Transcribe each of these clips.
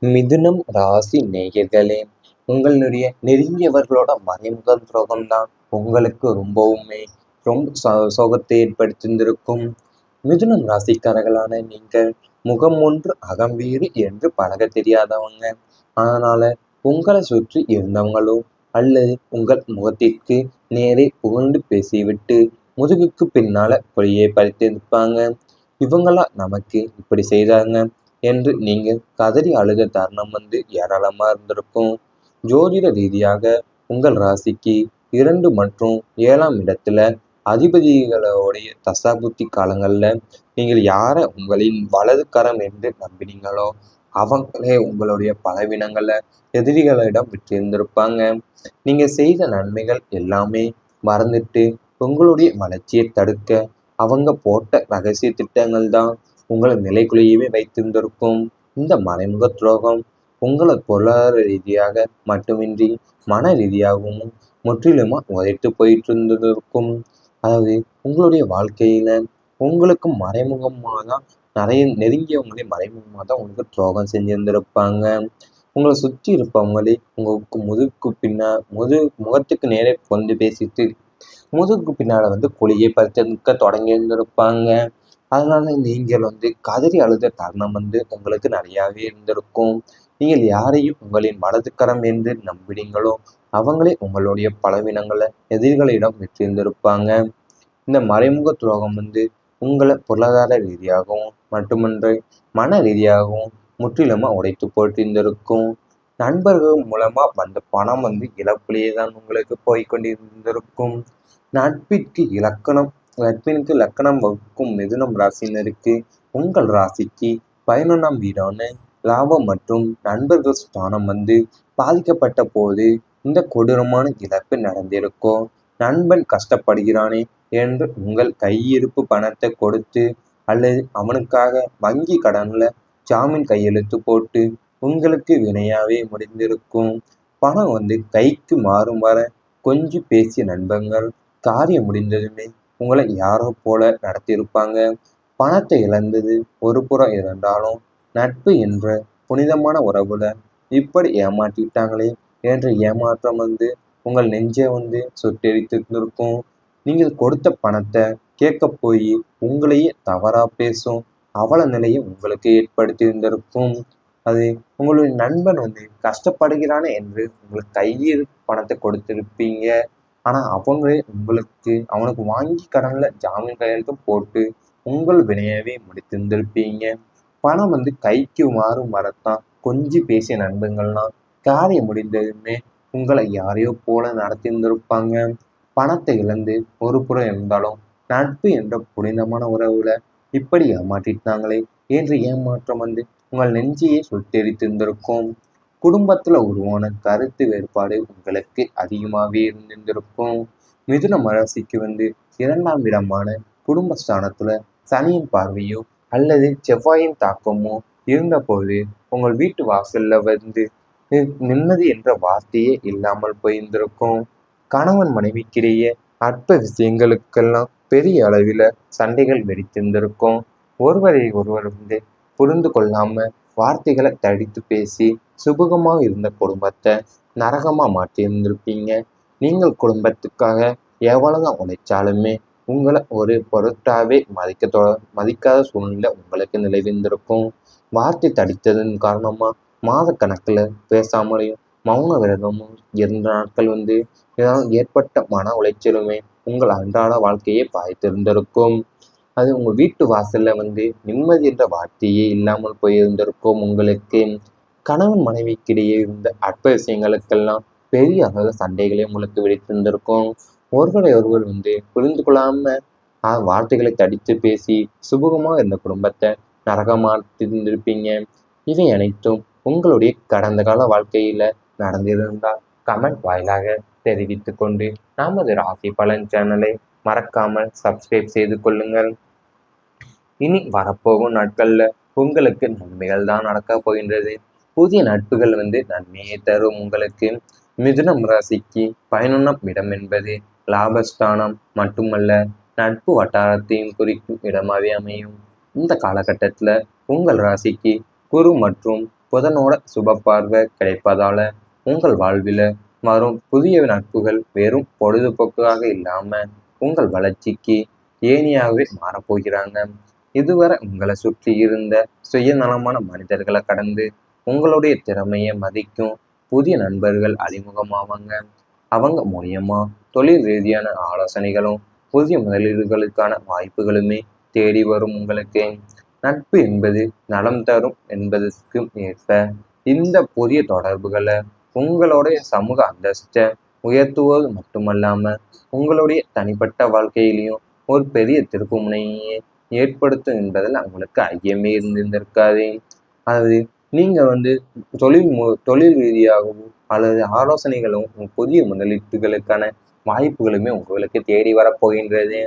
மிதுனம் ராசி நேயர்களே, உங்களுடைய நெருங்கியவர்களோட மறைமுக துரோகம் தான் உங்களுக்கு ரொம்பவுமே சோகத்தை ஏற்படுத்தியிருந்திருக்கும். மிதுனம் ராசிக்காரர்களான நீங்கள் முகம் ஒன்று அகம் வேறு என்று பழக தெரியாதவங்க. அதனால உங்களை சுற்றி இருந்தவங்களோ அல்லது உங்கள் முகத்திற்கு நேரே புகழ்ந்து பேசிவிட்டு முதுகுக்கு பின்னால பொய்யை பறித்திருப்பாங்க. இவங்களா நமக்கு இப்படி செய்தாங்க என்று நீங்கள் கதறி அழுத தருணம் ஏராளமா இருந்திருக்கும். ஜோதிட ரீதியாக உங்கள் ராசிக்கு 2 மற்றும் 7ஆம் இடத்துல அதிபதிகளுடைய தசாபுத்தி காலங்கள்ல நீங்கள் யாரை உங்களின் வலது கரம் என்று நம்பினீங்களோ அவங்களே உங்களுடைய பலவீனங்களை எதிரிகளிடம் விட்டிருந்திருப்பாங்க. நீங்க செய்த நன்மைகள் எல்லாமே மறந்துட்டு உங்களுடைய வளர்ச்சியை தடுக்க அவங்க போட்ட ரகசிய திட்டங்கள் தான் உங்களை நிலைக்குள்ளேயே வைத்திருந்திருக்கும். இந்த மறைமுக துரோகம் உங்களை பொருளாதார ரீதியாக மட்டுமின்றி மன ரீதியாகவும் முற்றிலுமா உதைத்து போயிட்டு இருந்திருக்கும். அதாவது உங்களுடைய வாழ்க்கையில உங்களுக்கு மறைமுகமாக தான் நிறைய நெருங்கியவங்களே மறைமுகமாக தான் உங்களுக்கு துரோகம் செஞ்சிருந்திருப்பாங்க. உங்களை சுற்றி இருப்பவங்களே உங்களுக்கு முகத்துக்கு நேரே கொண்டு பேசிட்டு முதுகுக்கு பின்னால் குழியை பறிக்க தொடங்கி இருந்திருப்பாங்க. அதனால நீங்கள் கதறி அழுத தருணம் உங்களுக்கு நிறையாவே இருந்திருக்கும். நீங்கள் யாரையும் உங்களின் வலதுக்கரம் என்று நம்பினீங்களோ அவங்களே உங்களுடைய பலவீனங்களை எதிரிகளிடம் விற்றிருந்திருப்பாங்க. இந்த மறைமுக துரோகம் உங்களை பொருளாதார ரீதியாகவும் மட்டுமன்று மன ரீதியாகவும் முற்றிலுமா உடைத்து போட்டிருந்திருக்கும். நண்பர்கள் மூலமா வந்த பணம் இழப்பிலேயே தான் உங்களுக்கு போய்கொண்டிருந்திருக்கும். நட்பிற்கு இலக்கணம் வகுக்கும் மிதுனம் ராசினருக்கு உங்கள் ராசிக்கு 11ஆம் வீடான லாபம் மற்றும் நண்பர்கள் ஸ்தானம் பாதிக்கப்பட்ட போது இந்த கொடூரமான இழப்பு நடந்திருக்கும். நண்பன் கஷ்டப்படுகிறானே என்று உங்கள் கையிருப்பு பணத்தை கொடுத்து அல்லது அவனுக்காக வங்கி கடன்ல ஜாமீன் கையெழுத்து போட்டு உங்களுக்கு வினையாவே முடிந்திருக்கும். பணம் கைக்கு மாறும் வர கொஞ்சி பேசிய நண்பர்கள் காரியம் முடிந்ததுமே உங்களை யாரோ போல நடத்தியிருப்பாங்க. பணத்தை இழந்தது ஒரு புறம் இருந்தாலும் நட்பு என்ற புனிதமான உறவுல இப்படி ஏமாற்றிட்டாங்களே என்ற ஏமாற்றம் உங்கள் நெஞ்சை சுட்டெரித்திருந்திருக்கும். நீங்கள் கொடுத்த பணத்தை கேட்க போய் உங்களையே தவறா பேசும் அவல நிலையை உங்களுக்கு ஏற்படுத்தி இருந்திருக்கும். அது உங்களுடைய நண்பன் கஷ்டப்படுகிறானே என்று உங்களுக்கு கையில் பணத்தை கொடுத்திருப்பீங்க. ஆனா அவங்களே அவனுக்கு வாங்கி கடன்ல ஜாமீன் கையெழுத்தும் போட்டு உங்கள் வினையவே முடித்திருந்திருப்பீங்க. பணம் கைக்கு மாறும் வரத்தான் கொஞ்சி பேசிய நண்பர்கள்லாம் காரியம் முடிந்ததுமே உங்களை யாரையோ போல நடத்தியிருந்திருப்பாங்க. பணத்தை இழந்து ஒரு புறம் இருந்தாலும் நட்பு என்ற புனிதமான உறவுல இப்படி ஏமாற்றிட்டாங்களே என்ற ஏமாற்றம் உங்கள் நெஞ்சையே சுட்டெரித்திருந்திருக்கும். குடும்பத்துல உருவான கருத்து வேறுபாடு உங்களுக்கு அதிகமாகவே இருந்திருந்திருக்கும். மிதுன ராசிக்கு 2ஆம் இடமான குடும்பஸ்தானத்துல சனியின் பார்வையோ அல்லது செவ்வாயின் தாக்கமோ இருந்தபோது உங்கள் வீட்டு வாசல்ல நிம்மதி என்ற வார்த்தையே இல்லாமல் போயிருந்திருக்கும். கணவன் மனைவிக்கிடையே அற்ப விஷயங்களுக்கெல்லாம் பெரிய அளவில் சண்டைகள் வெடித்திருந்திருக்கும். ஒருவரை ஒருவர் புரிந்து கொள்ளாம வார்த்தைகளை தடித்து பேசி சுபகமாக இருந்த குடும்பத்தை நரகமா மாற்றியிருந்திருப்பீங்க. நீங்கள் குடும்பத்துக்காக எவ்வளவுதான் உழைச்சாலுமே உங்களை ஒரு பொருட்டாவே மதிக்காத சூழ்நிலை உங்களுக்கு நிலவிருந்திருக்கும். வார்த்தை தடித்ததன் காரணமா மாத கணக்குல பேசாமலையும் மௌன விரதமும் இருந்த நாட்கள் இதனால் ஏற்பட்ட மன உளைச்சலுமே உங்கள் அன்றாட வாழ்க்கையை பாய்த்திருந்திருக்கும். அது உங்கள் வீட்டு வாசல்ல நிம்மதி என்ற வார்த்தையே இல்லாமல் போயிருந்திருக்கும். உங்களுக்கு கணவன் மனைவிக்கிடையே இருந்த அற்ப விஷயங்களுக்கெல்லாம் பெரிய அளவு சண்டைகளே உங்களுக்கு வெடித்திருந்திருக்கும். ஒருவரை ஒருவர் புரிந்து கொள்ளாம வார்த்தைகளை தடித்து பேசி சுபகமாக இருந்த குடும்பத்தை நரகமாற்றிருந்திருப்பீங்க. இவை அனைத்தும் உங்களுடைய கடந்த கால வாழ்க்கையில நடந்திருந்தால் கமெண்ட் வாயிலாக தெரிவித்து கொண்டு நமது ராசி பலன் சேனலை மறக்காமல் சப்ஸ்கிரைப் செய்து கொள்ளுங்கள். இனி வரப்போகும் நாட்கள்ல உங்களுக்கு நன்மைகள் தான் நடக்க போகின்றது. புதிய நட்புகள் நன்மையை தரும். உங்களுக்கு மிதுனம் ராசிக்கு 11ஆம் இடம் என்பது லாபஸ்தானம் மட்டுமல்ல நட்பு வட்டாரத்தையும் குறிக்கும் இடமாவே அமையும். இந்த காலகட்டத்துல உங்கள் ராசிக்கு குரு மற்றும் புதனோட சுப பார்வை கிடைப்பதால உங்கள் வாழ்வில் வரும் புதிய நட்புகள் வெறும் பொழுதுபோக்காக இல்லாம உங்கள் வளர்ச்சிக்கு ஏணியாகவே மாறப்போகிறாங்க. இதுவரை உங்களை சுற்றி இருந்த சுயநலமான மனிதர்களை கடந்து உங்களுடைய திறமையை மதிக்கும் புதிய நண்பர்கள் அறிமுகமாவாங்க. அவங்க மூலியமா தொழில் ரீதியான ஆலோசனைகளும் புதிய முதலீடுகளுக்கான வாய்ப்புகளுமே தேடி வரும் உங்களுக்கு. நட்பு என்பது நலம் தரும் என்பதற்கு ஏற்ப இந்த புதிய தொடர்புகளை உங்களுடைய சமூக அந்தஸ்தை உயர்த்துவது மட்டுமல்லாம உங்களுடைய தனிப்பட்ட வாழ்க்கையிலையும் ஒரு பெரிய திருப்பு முனையை ஏற்படுத்தும் என்பதில் உங்களுக்கு ஐயமே இருந்திருக்காது. அதாவது நீங்க தொழில் ரீதியாகவும் அல்லது ஆலோசனைகளும் புதிய முதலீட்டுகளுக்கான வாய்ப்புகளுமே உங்களுக்கு தேடி வரப்போகின்றது.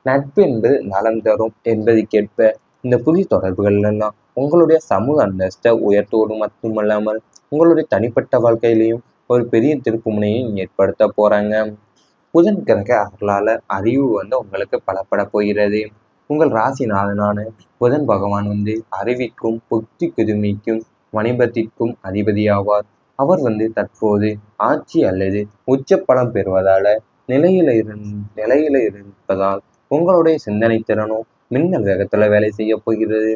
நட்பு என்பது நலம் தரும் என்பதற்கேற்ப இந்த புதிய தொடர்புகள் எல்லாம் உங்களுடைய சமூக அந்தஸ்தை உயர்த்துவது மட்டுமல்லாமல் உங்களுடைய தனிப்பட்ட வாழ்க்கையிலையும் ஒரு பெரிய திருப்பு முனையை ஏற்படுத்த போறாங்க. புதன் கிரக அருளால அறிவு உங்களுக்கு பலப்பட போகிறது. உங்கள் ராசிநாதனான புதன் பகவான் அறிவிக்கும் புத்தி குதுமைக்கும் வணிபத்திற்கும் அதிபதியாவார். அவர் தற்போது ஆட்சி அல்லது உச்ச பலம் பெறுவதால நிலையில இருப்பதால் உங்களுடைய சிந்தனை திறனும் மின்னல் வேகத்துல வேலை செய்ய போகிறது.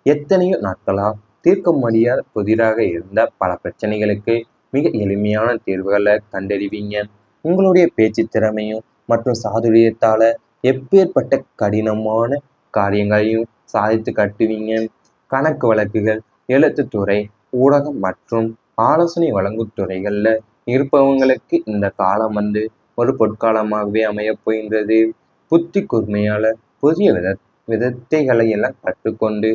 எத்தனையோ நாட்களா தீர்க்க முடியாத புதிராக இருந்த பல பிரச்சனைகளுக்கு மிக எளிமையான தீர்வுகளை கண்டறிவீங்க. உங்களுடைய பேச்சு திறமையும் மற்றும் சாதுரியத்தால எப்பேற்பட்ட கடினமான காரியங்களையும் சாதித்து காட்டுவீங்க. கணக்கு வழக்குகள், எழுத்துத்துறை, ஊடகம் மற்றும் ஆலோசனை வழங்கும் துறைகள்ல இருப்பவங்களுக்கு இந்த காலம் ஒரு பொற்காலமாகவே அமையப் போகின்றது. புத்தி கூர்மையால புதிய விதத்தைகளை எல்லாம் கற்றுக்கொண்டு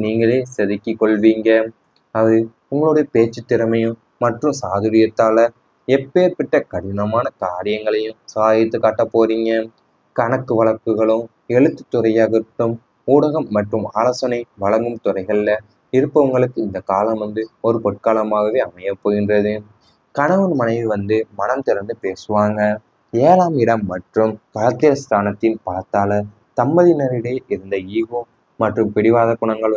நீங்களே செதுக்கிக் கொள்வீங்க. அது உங்களுடைய பேச்சு திறமையும் மற்றும் சாதுரியத்தால எப்பேற்பட்ட கடினமான காரியங்களையும் சாதித்து காட்ட போறீங்க. கணக்கு வழக்குகளும் எழுத்துத்துறையாகட்டும் ஊடகம் மற்றும் ஆலோசனை வழங்கும் துறைகள்ல இருப்பவங்களுக்கு இந்த காலம் ஒரு பொற்காலமாகவே அமைய போகின்றது. கணவன் மனைவி மனம் திறந்து பேசுவாங்க. 7ஆம் இடம் மற்றும் களத்திர ஸ்தானத்தின் பலத்தால தம்பதியினரிடையே இருந்த ஈகோ மற்றும் பிடிவாத குணங்கள்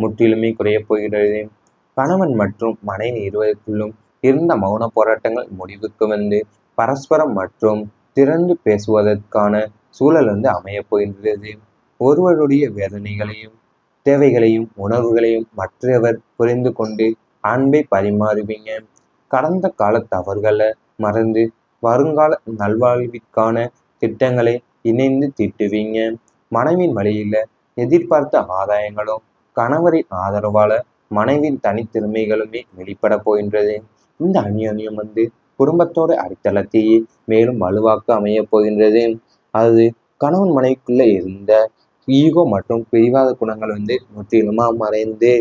முற்றிலுமே குறைய போகிறது. கணவன் மற்றும் மனைவி இருவருக்குள்ளும் இருந்த மௌன போராட்டங்கள் முடிவுக்கு பரஸ்பரம் மற்றும் திறந்து பேசுவதற்கான சூழல் அமைய போகின்றது. ஒருவருடைய வேதனைகளையும் தேவைகளையும் உணர்வுகளையும் மற்றவர் புரிந்து கொண்டு அன்பை பரிமாறுவீங்க. கடந்த கால தவறுகளை மறந்து வருங்கால நல்வாழ்விற்கான திட்டங்களை இணைந்து தீட்டுவீங்க. மனைவின் வழியில எதிர்பார்த்த ஆதாயங்களும் கணவரின் ஆதரவால மனைவின் தனித்திறமைகளுமே வெளிப்பட போகின்றது. இந்த அந்யோன்யம் குடும்பத்தோட அடித்தளத்தையே மேலும் வலுவாக்க அமைய போகின்றது. அது கணவன் மனைவிக்குள்ள இருந்த ஈகோ மற்றும் பிடிவாத குணங்கள் முற்றிலுமா மறைந்து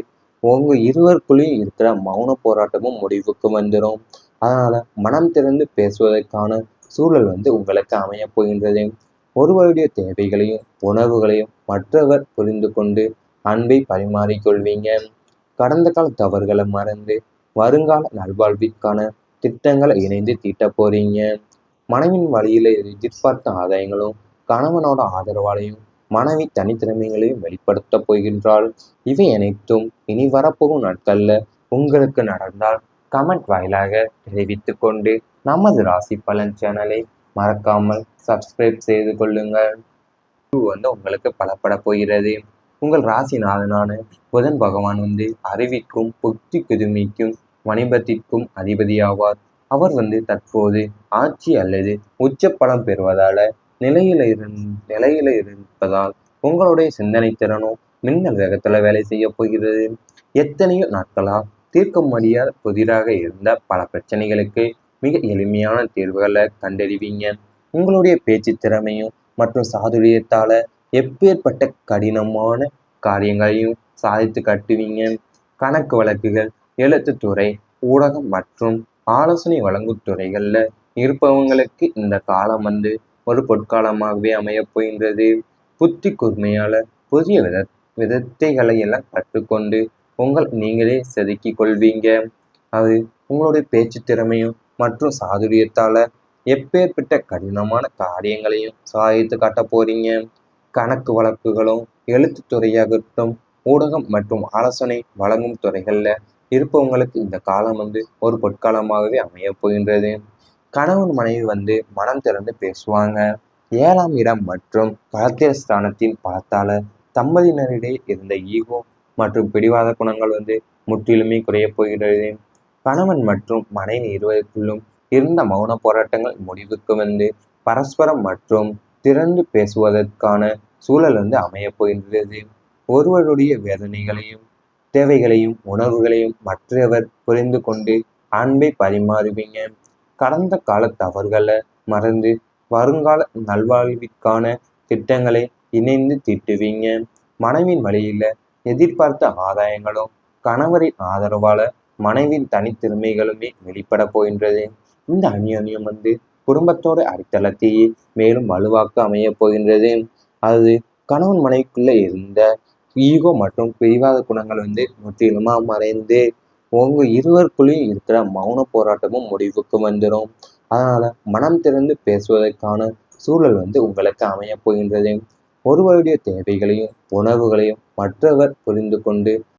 உங்க இருவருக்குள்ளேயும் இருக்கிற மௌன போராட்டமும் முடிவுக்கு வந்துடும். அதனால மனம் திறந்து பேசுவதற்கான சூழல் உங்களுக்கு அமைய போகின்றது. ஒருவருடைய தேவைகளையும் உணர்வுகளையும் மற்றவர் புரிந்து கொண்டு அன்பை பரிமாறிக்கொள்வீங்க. கடந்த கால தவறுகளை மறந்து வருங்கால நல்வாழ்விற்கான திட்டங்களை இணைந்து தீட்ட போறீங்க. மனைவின் வழியில எதிர்பார்த்த ஆதாயங்களும் கணவனோட ஆதரவாலையும் மனைவி தனித்திறமைகளையும் வெளிப்படுத்த போகின்றாள். இவை அனைத்தும் இனி வரப்போகும் நாட்கள்ல உங்களுக்கு நடந்தால் கமெண்ட் வாயிலாக தெரிவித்து கொண்டு நமது ராசி பலன் சேனலை மறக்காமல் சப்ஸ்கிரைப் செய்து கொள்ளுங்கள். உங்களுக்கு பலப்பட போகிறது. உங்கள் ராசிநாதனான புதன் பகவான் அறிவிக்கும் புத்தி குதுமைக்கும் வணிபத்திற்கும் அதிபதியாவார். அவர் தற்போது ஆட்சி அல்லது உச்ச பலம் பெறுவதால நிலையில இருப்பதால் உங்களுடைய சிந்தனை திறனும் மின்னல் வேகத்துல வேலை செய்ய போகிறது. எத்தனையோ நாட்களா தீர்க்க முடியாத புதிராக இருந்த பல பிரச்சனைகளுக்கு மிக எளிமையான தீர்வுகளை கண்டறிவீங்க. உங்களுடைய பேச்சு திறமையும் மற்றும் சாதுரியத்தால எப்பேற்பட்ட கடினமான காரியங்களையும் சாதித்து காட்டுவீங்க. கணக்கு வழக்குகள், எழுத்துத்துறை, ஊடகம் மற்றும் ஆலோசனை வழங்கும் துறைகள்ல இருப்பவங்களுக்கு இந்த காலம் ஒரு பொற்காலமாகவே அமைய போகின்றது. புத்தி கூர்மையால புதிய விதத்தைகளை எல்லாம் கற்றுக்கொண்டு நீங்களே செதுக்கிக் கொள்வீங்க. அது உங்களுடைய பேச்சு திறமையும் மற்றும் சாதுரியத்தால எப்பேற்பட்ட கடினமான காரியங்களையும் சாதித்து காட்ட போறீங்க. கணக்கு வழக்குகளும் எழுத்துத்துறையாகட்டும் ஊடகம் மற்றும் ஆலோசனை வழங்கும் துறைகள்ல இருப்பவங்களுக்கு இந்த காலம் வந்து ஒரு பொற்காலமாகவே அமையப் போகின்றது. கணவன் மனைவி வந்து மனம் திறந்து பேசுவாங்க. 7ஆம் இடம் மற்றும் களத்திரஸ்தானத்தின் பலத்தால தம்பதியினரிடையே இருந்த ஈகோ மற்றும் பிடிவாத குணங்கள் வந்து முற்றிலுமே குறையப் போகிறது. கணவன் மற்றும் மனைவி இருவருக்குள்ளும் இருந்த மௌன போராட்டங்கள் முடிவுக்கு வந்து பரஸ்பரம் மற்றும் திறந்து பேசுவதற்கான சூழல் வந்து அமையப் போகின்றது. ஒருவருடைய வேதனைகளையும் தேவைகளையும் உணர்வுகளையும் மற்றவர் புரிந்து கொண்டு அன்பை பரிமாறுவீங்க. கடந்த கால தவறுகளை மறந்து வருங்கால நல்வாழ்விற்கான திட்டங்களை இணைந்து தீட்டுவீங்க. மனைவியின் வழியில எதிர்பார்த்த ஆதாயங்களும் கணவரின் ஆதரவால மனைவியின் தனித்திறமைகளுமே வெளிப்பட போகின்றது. இந்த அந்யோன்யம் வந்து குடும்பத்தோட அடித்தளத்தையே மேலும் வலுவாக்க அமையப் போகின்றது. அது கணவன் மனைவிக்குள்ள இருந்த ஈகோ மற்றும் பிடிவாத குணங்கள் வந்து முற்றிலுமா மறைந்து உங்க இருவருக்குள்ளேயும் இருக்கிற மௌன போராட்டமும் முடிவுக்கு வந்துடும். அதனால மனம் திறந்து பேசுவதற்கான சூழல் வந்து உங்களுக்கு அமையப் போகின்றது. ஒருவருடைய தேவைகளையும் உணர்வுகளையும் மற்றவர் புரிந்து கொண்டு